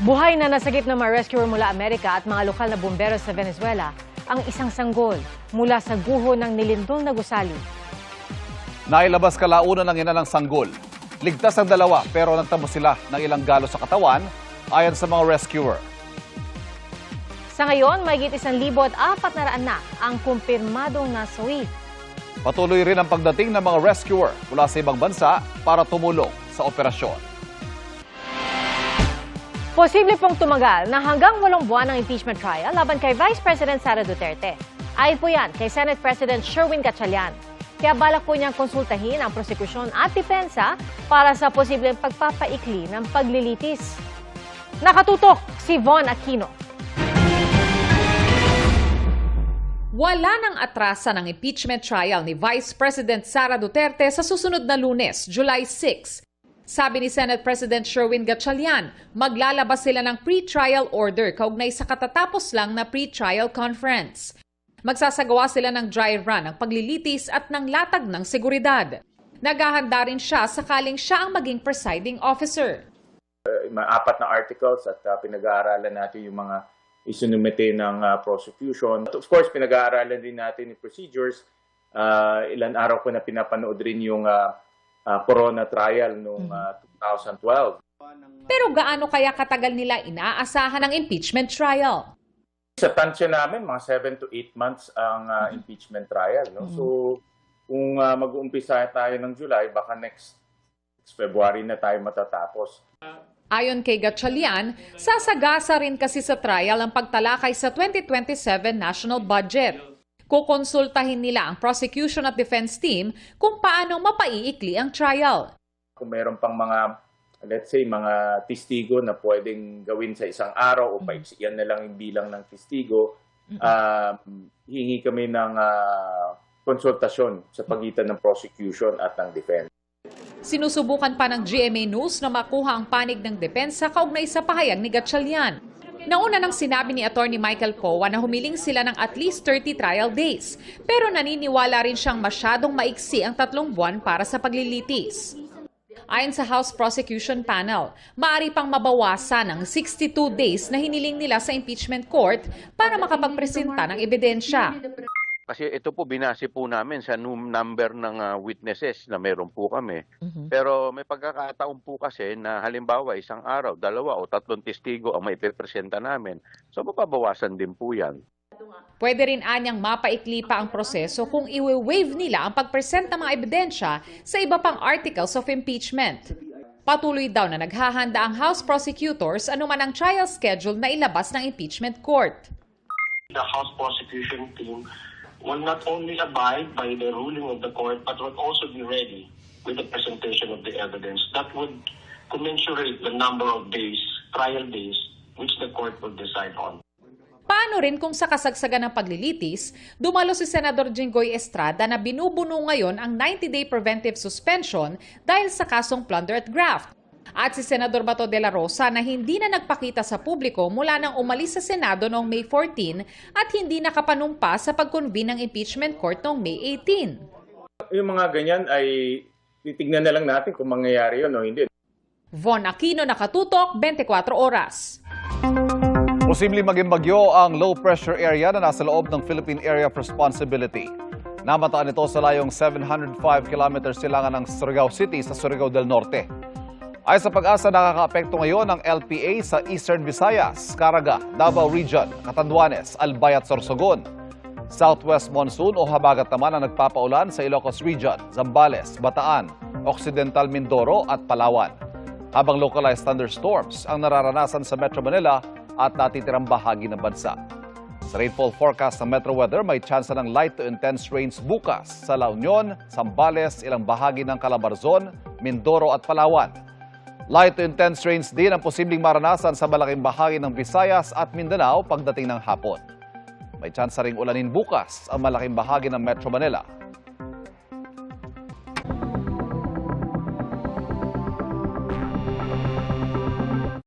Buhay na nasagip ng mga rescuer mula Amerika at mga lokal na bumbero sa Venezuela ang isang sanggol mula sa guho ng nilindol na gusali. Nailabas kalaunan ng ina ng sanggol. Ligtas ang dalawa pero nagtamo sila ng ilang galo sa katawan ayon sa mga rescuer. Sa ngayon, mahigit 1,400 na ang kumpirmadong nasawi. Patuloy rin ang pagdating ng mga rescuer mula sa ibang bansa para tumulong sa operasyon. Posible pong tumagal na hanggang 8 buwan ang impeachment trial laban kay Vice President Sara Duterte. Ayon po yan kay Senate President Sherwin Gatchalian. Kaya balak po niyang konsultahin ang prosekusyon at depensa para sa posibleng pagpapaikli ng paglilitis. Nakatutok si Von Aquino. Wala nang atrasan ang impeachment trial ni Vice President Sara Duterte sa susunod na Lunes, July 6. Sabi ni Senate President Sherwin Gatchalian, maglalabas sila ng pre-trial order kaugnay sa katatapos lang na pre-trial conference. Magsasagawa sila ng dry run ng paglilitis at ng latag ng seguridad. Naghahanda rin siya sakaling siya ang maging presiding officer. Mga 4 na articles at pinag-aaralan natin yung mga isinumite ng prosecution. Of course, pinag-aaralan din natin yung procedures. Ilan araw ko na pinapanood rin yung Corona trial noong 2012. Pero gaano kaya katagal nila inaasahan ang impeachment trial? Sa tansya namin, mga 7 to 8 months ang impeachment trial. No? So, kung mag-uumpisa tayo ng July, baka next February na tayo matatapos. Ayon kay Gatchalian, sasagasa rin kasi sa trial ang pagtalakay sa 2027 national budget. Kukonsultahin nila ang prosecution at defense team kung paano mapaiikli ang trial. Kung mayroon pang mga, let's say, mga testigo na pwedeng gawin sa isang araw o paiksiyan na lang yung bilang ng testigo, hingi kami ng konsultasyon sa pagitan ng prosecution at ng defense. Sinusubukan pa ng GMA News na makuha ang panig ng depensa kaugnay sa pahayag ni Gatchalian. Nauna nang sinabi ni Attorney Michael Coa na humiling sila ng at least 30 trial days. Pero naniniwala rin siyang masyadong maiksi ang 3 buwan para sa paglilitis. Ayon sa House Prosecution Panel, maaari pang mabawasan ang 62 days na hiniling nila sa impeachment court para makapagpresenta ng ebidensya. Kasi ito po binase po namin sa number ng witnesses na meron po kami. Pero may pagkakataon po kasi na halimbawa isang araw, 2 o 3 testigo ang maipepresenta namin. So mapabawasan din po yan. Pwede rin anyang mapaikli pa ang proseso kung iwi-waive nila ang pagpresenta mga ebidensya sa iba pang articles of impeachment. Patuloy daw na naghahanda ang House prosecutors anuman ang trial schedule na ilabas ng impeachment court. The House prosecution team will not only abide by the ruling of the court but will also be ready with the presentation of the evidence that would commensurate the number of days, trial days, which the court will decide on. Paano rin kung sa kasagsagan ng paglilitis, dumalo si Senador Jinggoy Estrada na binubuno ngayon ang 90-day preventive suspension dahil sa kasong plunder at graft. At si Senador Bato de la Rosa na hindi na nagpakita sa publiko mula nang umalis sa Senado noong May 14 at hindi nakapanumpa sa pag-convene ng impeachment court noong May 18. Yung mga ganyan ay titignan na lang natin kung mangyayari yun o hindi. Von Aquino, Nakatutok, 24 Oras. Posibleng maging bagyo ang low-pressure area na nasa loob ng Philippine Area of Responsibility. Namataan ito sa layong 705 kilometers silangan ng Surigao City sa Surigao del Norte. Ay sa Pag-asa, nakakaapekto ngayon ang LPA sa Eastern Visayas, Caraga, Davao Region, Catanduanes, Albay at Sorsogon. Southwest monsoon o habagat naman ang nagpapaulan sa Ilocos Region, Zambales, Bataan, Occidental Mindoro at Palawan. Habang localized thunderstorms ang nararanasan sa Metro Manila at natitirang bahagi ng bansa. Sa rainfall forecast ng Metro Weather, may tsansa ng light to intense rains bukas sa La Union, Zambales, ilang bahagi ng Calabarzon, Mindoro at Palawan. Light to intense rains din ang posibleng maranasan sa malaking bahagi ng Visayas at Mindanao pagdating ng hapon. May tsansa ring ulanin bukas ang malaking bahagi ng Metro Manila